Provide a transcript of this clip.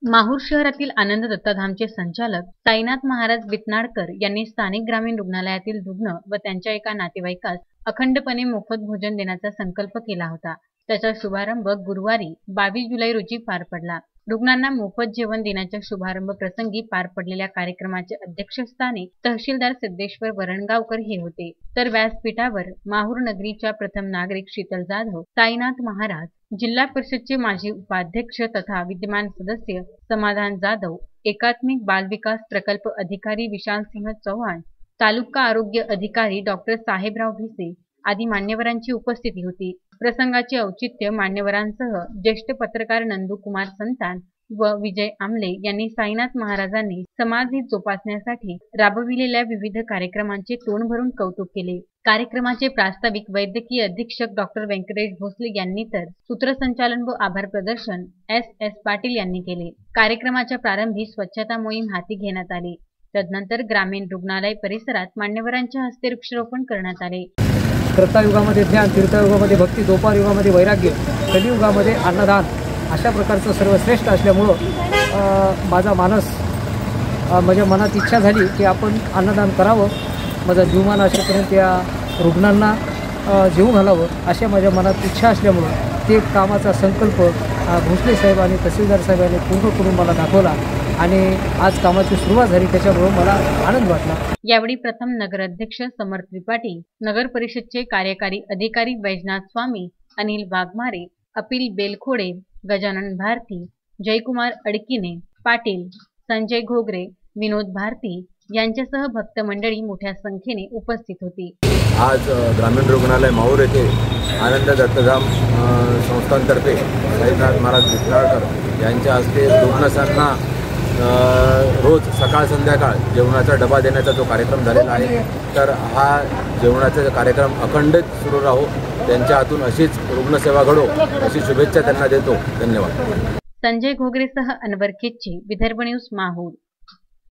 माहूर शहरातील आनंद दत्तधामचे संचालक साईनाथ महाराज बितनाळकर यांनी स्थानिक ग्रामीण रुग्णालयातील रुग्ण व त्यांच्या एका नातेवाईकास अखंडपणे मोफत भोजन देण्याचा संकल्प केला होता। त्याचा शुभारंभ गुरुवारी 22 जुलै रोजी पार पडला। रुग्णांना मोफत जेवण देण्याच्या शुभारंभ प्रसंगी पार पडलेल्या कार्यक्रमाचे अध्यक्षस्थानी तहसीलदार सिद्धेश्वर वरणगावकर हे होते, तर व्यासपीठावर माहूर नगरीच्या प्रथम नागरिक शीतल जाधव, साईनाथ महाराज, जिल्हा परिषदचे माजी उपाध्यक्ष तथा विद्यमान सदस्य समाधान जाधव, एकात्मिक बाल विकास प्रकल्प अधिकारी विशाल सिंह चौहान, तालुका आरोग्य अधिकारी डॉक्टर साहेबराव भिसे आदी मान्यवरांची उपस्थिती होती। प्रसंगाचे औचित्य मान्यवरांसह ज्येष्ठ पत्रकार नंदुकुमार संतान व विजय आमले यांनी साईनाथ महाराजांनी समाजहित जोपासण्यासाठी राबविलेल्या विविध कार्यक्रमांचे तोंड भरून कौतुक केले। कार्यक्रमाचे प्रास्ताविक वैद्यकीय अधीक्षक डॉक्टर व्यंकटेश भोसले यांनी तर सूत्रसंचालन व आभार प्रदर्शन एस पाटील यांनी केले। कार्यक्रमाच्या प्रारंभी स्वच्छता मोहीम हाती घेण्यात आली। तदनंतर ग्रामीण रुग्णालय परिसरात मान्यवरांच्या हस्ते वृक्षारोपण करण्यात आले। त्रेतायुगामध्ये ज्ञान, तीर्थयुगामध्ये भक्ती, द्वापार युगामध्ये वैराग्य, कलियुगामध्ये अन्नदान अशा प्रकारचं सर्वश्रेष्ठ असल्यामुळं माझा माझ्या मनात इच्छा झाली की आपण अन्नदान करावं, माझा जीवमान असेपर्यंत या रुग्णांना जेवू घालावं अशा माझ्या मनात इच्छा असल्यामुळं ते कामाचा संकल्प भोसले साहेब आणि तहसीलदार साहेबांनी पूर्ण करून मला दाखवला आणि आज कामाची सुरुवात झाली, त्याच्यामुळे मला आनंद वाटला। यावेळी प्रथम नगर अध्यक्ष समर्थ त्रिपाठी, नगर परिषदचे कार्यकारी अधिकारी वैजनाथ स्वामी, अनिल वाघमारे, अपिल बेलखोडे, गजानन भारती, जयकुमार अडकिने पाटील, संजय घोगरे, विनोद भारती यांच्यासह भक्त मंडळी मोठ्या संख्येने उपस्थित होती। आज ग्रामीण रुग्णालय माहूर येथे आनंद दत्तधाम संस्थांतर्फे साईनाथ महाराज बितनाळकर यांच्या हस्ते रुग्णांना रोज सकाळ संध्याकाळ जेवणाचा डबा देण्याचा जो कार्यक्रम झालेला आहे, तर हा जेवणाचा कार्यक्रम अखंडित सुरू राहो, त्यांच्या हातून अशीच रुग्णसेवा घडो अशी शुभेच्छा त्यांना देतो। धन्यवाद। संजय घोगरेसह अनवर खिच्ची, विदर्भ न्यूज, माहूर।